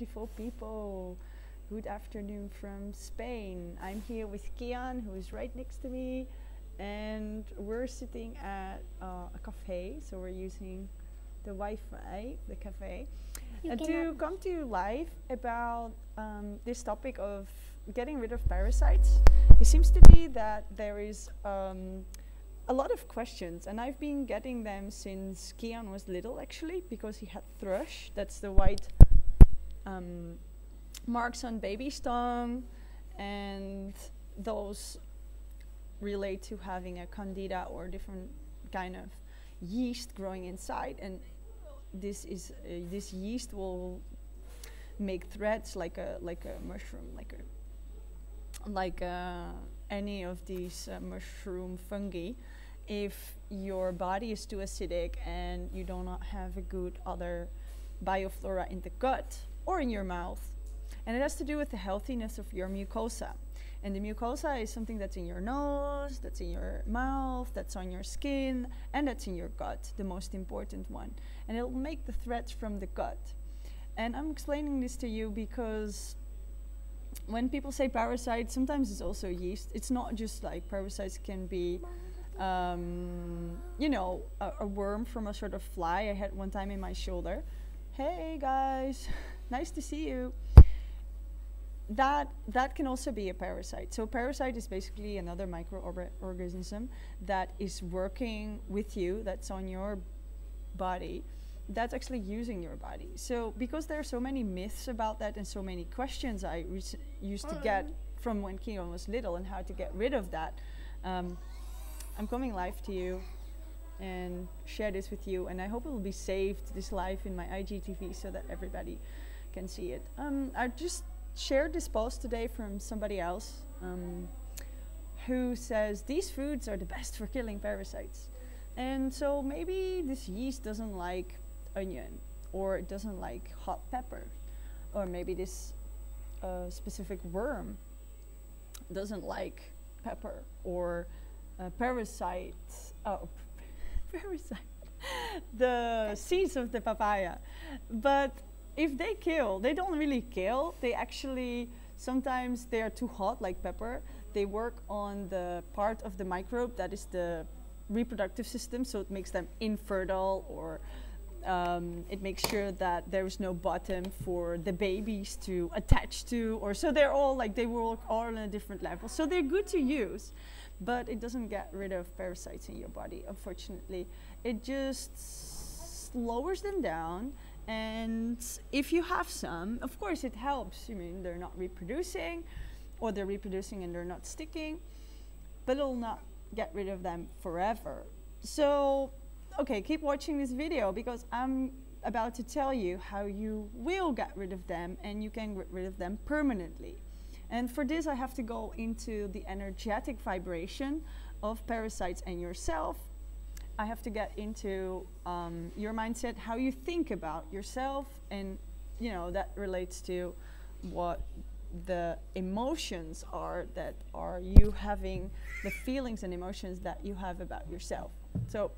beautiful people. Good afternoon from Spain. I'm here with Kian, who is right next to me, and we're sitting at a cafe, so we're using the Wi-Fi, the cafe, to come to you live about this topic of getting rid of parasites. It seems to be that there is a lot of questions, and I've been getting them since Kian was little, actually, because he had thrush. That's the white marks on baby's tongue, and those relate to having a Candida or different kind of yeast growing inside, and this yeast will make threads like a mushroom, like any of these mushroom fungi. If your body is too acidic and you do not have a good other bioflora in the gut or in your mouth, and it has to do with the healthiness of your mucosa. And the mucosa is something that's in your nose, that's in your mouth, that's on your skin, and that's in your gut, the most important one. And it'll make the threads from the gut. And I'm explaining this to you because when people say parasites, sometimes it's also yeast. It's not just like parasites can be, you know, a worm from a sort of fly. I had one time in my shoulder. Hey guys, nice to see you. That can also be a parasite. So parasite is basically another microorganism that is working with you, that's on your body, that's actually using your body. So because there are so many myths about that and so many questions I used to get from when Kian was little and how to get rid of that, I'm coming live to you and share this with you, and I hope it will be saved, this live, in my IGTV so that everybody can see it. I just shared this post today from somebody else who says these foods are the best for killing parasites. And so maybe this yeast doesn't like onion, or it doesn't like hot pepper, or maybe this specific worm doesn't like pepper, or parasite, the seeds of the papaya. But if they kill, they don't really kill. They actually, sometimes they are too hot, like pepper. They work on the part of the microbe that is the reproductive system, so it makes them infertile, or it makes sure that there is no bottom for the babies to attach to, or so they're all like, they work all on a different level. So they're good to use, but it doesn't get rid of parasites in your body, unfortunately. It just lowers them down. And if you have some, of course it helps. I mean, they're not reproducing, or they're reproducing and they're not sticking, but it'll not get rid of them forever. So, okay, keep watching this video, because I'm about to tell you how you will get rid of them, and you can get rid of them permanently. And for this, I have to go into the energetic vibration of parasites and yourself. I have to get into your mindset, how you think about yourself, and you know that relates to what the emotions are that are you having, the feelings and emotions that you have about yourself. So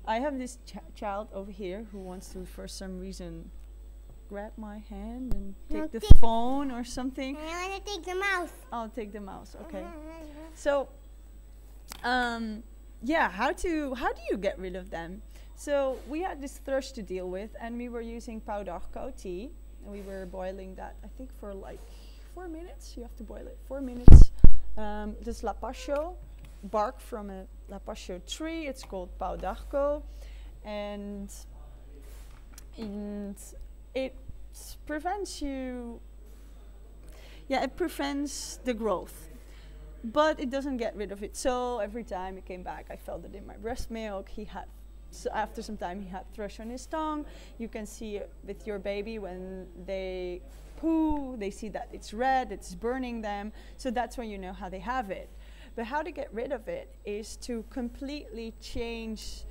I have this child over here who wants to, for some reason, grab my hand and take the phone or something. I want to take the mouse. I'll take the mouse, okay. So yeah, how do you get rid of them? So we had this thrush to deal with, and we were using pau d'arco tea, and we were boiling that, I think, for like 4 minutes. You have to boil it 4 minutes. This lapascio, bark from a lapascio tree. It's called pau d'arco, and it prevents you. Yeah, it prevents the growth. But it doesn't get rid of it. So every time it came back, I felt it in my breast milk. So after some time, he had thrush on his tongue. You can see it with your baby when they poo, they see that it's red, it's burning them. So that's when you know how they have it. But how to get rid of it is to completely change.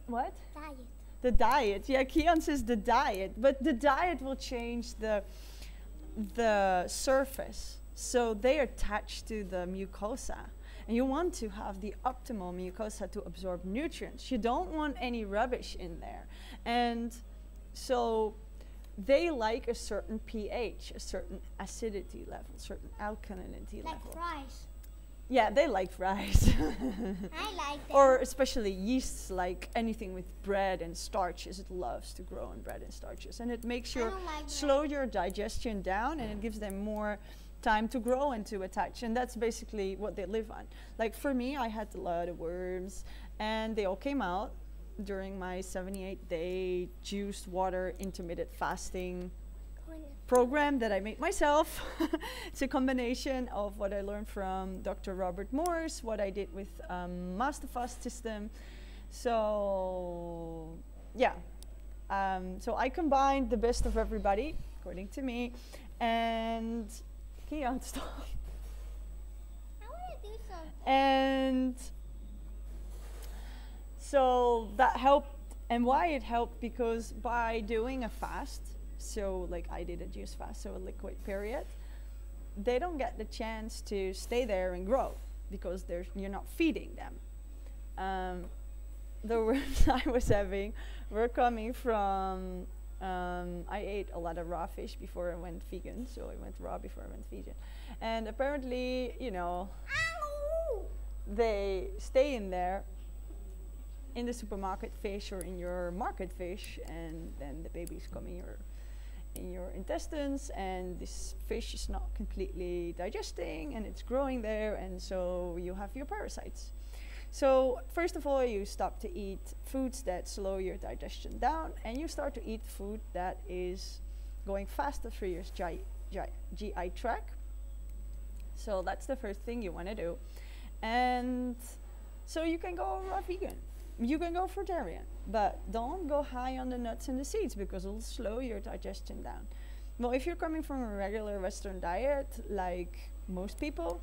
What? Diet. The diet. Yeah, Kian says the diet. But the diet will change the surface. So they are attached to the mucosa, and you want to have the optimal mucosa to absorb nutrients. You don't want any rubbish in there. And so they like a certain pH, a certain acidity level, certain alkalinity Like level. fries. Yeah, they like fries. I like them. Or especially yeasts, like anything with bread and starches, it loves to grow in bread and starches. And it makes I your don't like slow your digestion down, and it gives them more time to grow and to attach. And that's basically what they live on. Like for me, I had a lot of worms, and they all came out during my 78-day juiced water intermittent fasting program that I made myself. It's a combination of what I learned from Dr. Robert Morse, what I did with Master Fast System. So yeah, so I combined the best of everybody, according to me. And Keon, stop. I want to do something. And so that helped. And why it helped, because by doing a fast, so like I did a juice fast, so a liquid period, they don't get the chance to stay there and grow because you're not feeding them. The worms I was having were coming from, I ate a lot of raw fish before I went vegan, so I went raw before I went vegan. And apparently, you know, Ow! they stay in there in the supermarket fish or in your market fish, and then the babies come in your intestines, and this fish is not completely digesting and it's growing there, and so you have your parasites. So first of all, you stop to eat foods that slow your digestion down, and you start to eat food that is going faster through your GI tract. So that's the first thing you want to do. And so you can go raw vegan, you can go fruitarian, but don't go high on the nuts and the seeds because it'll slow your digestion down. Well, if you're coming from a regular Western diet, like most people,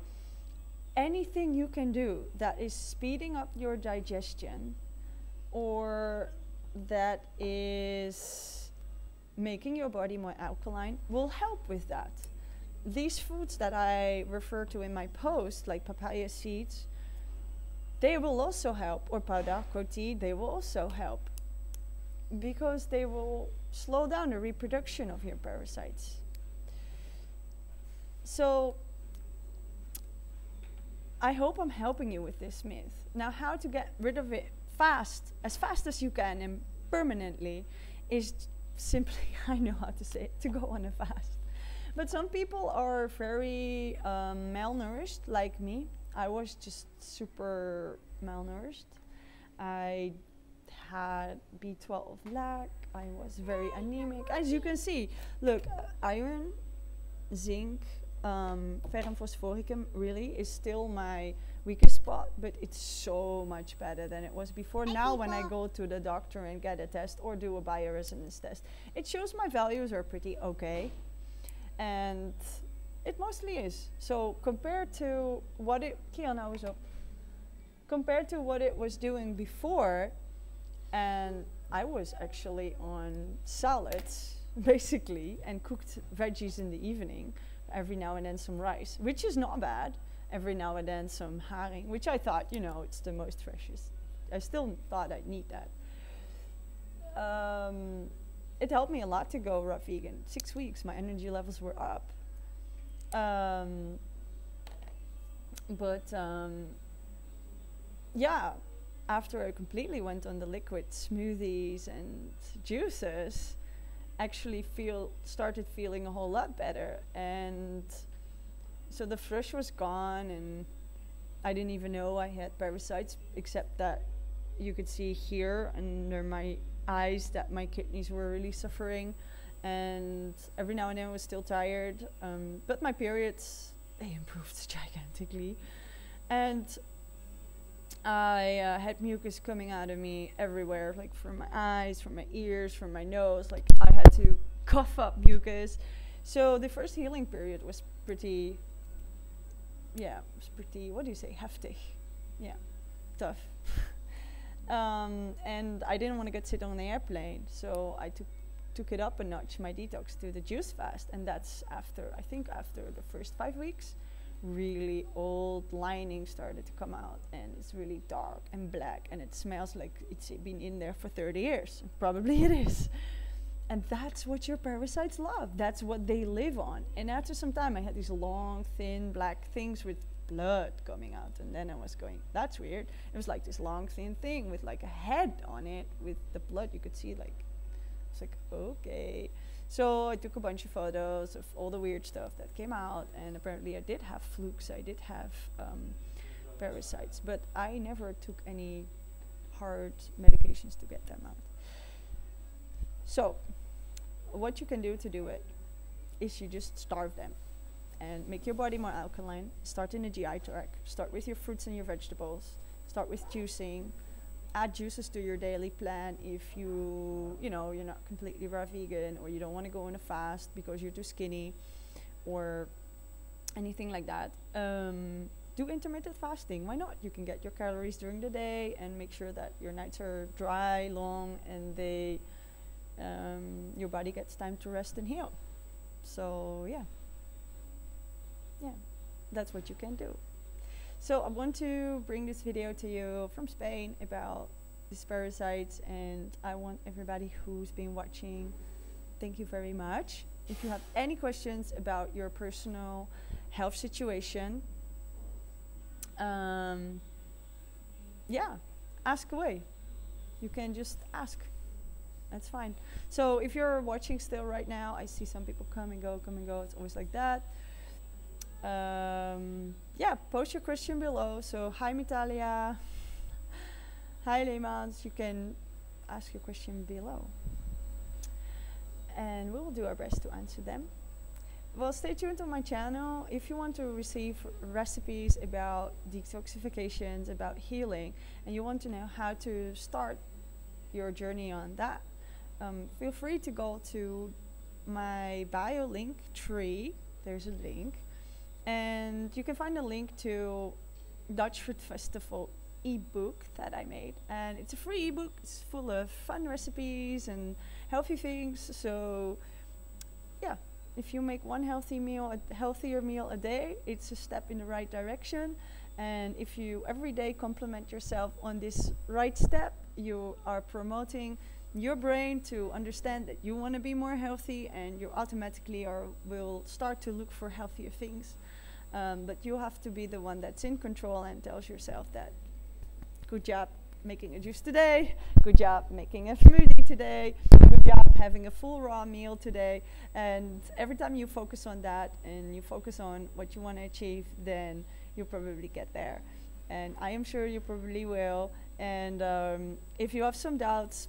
anything you can do that is speeding up your digestion or that is making your body more alkaline will help with that. These foods that I refer to in my post, like papaya seeds, they will also help, or powder tea, they will also help because they will slow down the reproduction of your parasites. So I hope I'm helping you with this myth. Now, how to get rid of it as fast as you can and permanently is simply, I know how to say it, to go on a fast. But some people are very malnourished, like me. I was just super malnourished. I had B12 lack. I was very anemic. As you can see, look, iron, zinc, ferrum phosphoricum really is still my weakest spot, but it's so much better than it was before. Now when I go to the doctor and get a test or do a bioresonance test, it shows my values are pretty okay. And it mostly is. So compared to what it, Kiana was up. Compared to what it was doing before, and I was actually on salads, basically, and cooked veggies in the evening, every now and then some rice, which is not bad. Every now and then some haring, which I thought, you know, it's the most freshest. I still thought I'd need that. It helped me a lot to go raw vegan. 6 weeks, my energy levels were up. Yeah, after I completely went on the liquid smoothies and juices, actually started feeling a whole lot better. And so the thrush was gone, and I didn't even know I had parasites, except that you could see here under my eyes that my kidneys were really suffering, and every now and then I was still tired, but my periods, they improved gigantically, and I had mucus coming out of me everywhere, like from my eyes, from my ears, from my nose, like I had to cough up mucus. So the first healing period was pretty, what do you say, hefty, tough. And I didn't want to get sit on the airplane, so I took it up a notch, my detox, to the juice fast, and that's after the first 5 weeks, really old lining started to come out, and it's really dark and black, and it smells like it's been in there for 30 years. Probably it is. And that's what your parasites love. That's what they live on. And after some time, I had these long, thin, black things with blood coming out. And then I was going, that's weird. It was like this long, thin thing with like a head on it with the blood. You could see like, it's like, okay. So I took a bunch of photos of all the weird stuff that came out. And apparently I did have flukes. I did have parasites. But I never took any hard medications to get them out. So what you can do to do it is you just starve them and make your body more alkaline. Start in the GI tract. Start with your fruits and your vegetables. Start with juicing. Add juices to your daily plan if you're not completely raw vegan, or you don't want to go on a fast because you're too skinny or anything like that. Do intermittent fasting. Why not? You can get your calories during the day and make sure that your nights are dry, long, and your body gets time to rest and heal. So yeah, that's what you can do. So I want to bring this video to you from Spain about these parasites, and I want everybody who's been watching, thank you very much. If you have any questions about your personal health situation, ask away. You can just ask. That's fine. So if you're watching still right now, I see some people come and go. It's always like that. Post your question below. So hi Mitalia, hi Leemans. You can ask your question below, and we will do our best to answer them. Well, stay tuned on my channel if you want to receive recipes about detoxifications, about healing, and you want to know how to start your journey on that. Feel free to go to my bio link tree. There's a link, and you can find a link to Dutch Food Festival ebook that I made, and it's a free ebook. It's full of fun recipes and healthy things. So yeah, if you make one healthier meal a day, it's a step in the right direction. And if you every day compliment yourself on this right step, you are promoting your brain to understand that you want to be more healthy, and you automatically will start to look for healthier things. But you have to be the one that's in control and tells yourself that, good job making a juice today, good job making a smoothie today, good job having a full raw meal today. And every time you focus on that and you focus on what you want to achieve, then you'll probably get there. And I am sure you probably will. And if you have some doubts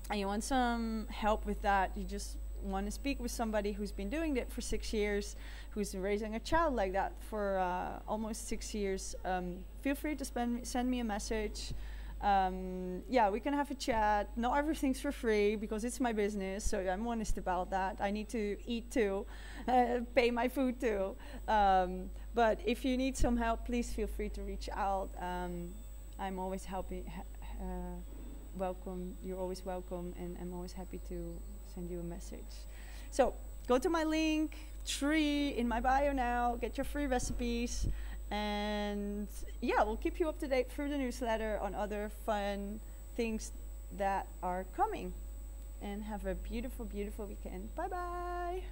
and you want some help with that, you just want to speak with somebody who's been doing it for 6 years, who's raising a child like that for almost 6 years, feel free to send me a message. We can have a chat. Not everything's for free because it's my business, so I'm honest about that. I need to eat too, pay my food too. But if you need some help, please feel free to reach out. I'm always welcome. You're always welcome, and I'm always happy to send you a message. So go to my link tree in my bio now, get your free recipes, and we'll keep you up to date through the newsletter on other fun things that are coming. And have a beautiful, beautiful weekend. Bye bye.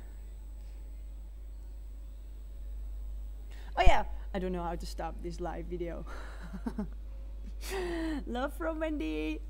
Oh yeah, I don't know how to stop this live video. Love from Wendy.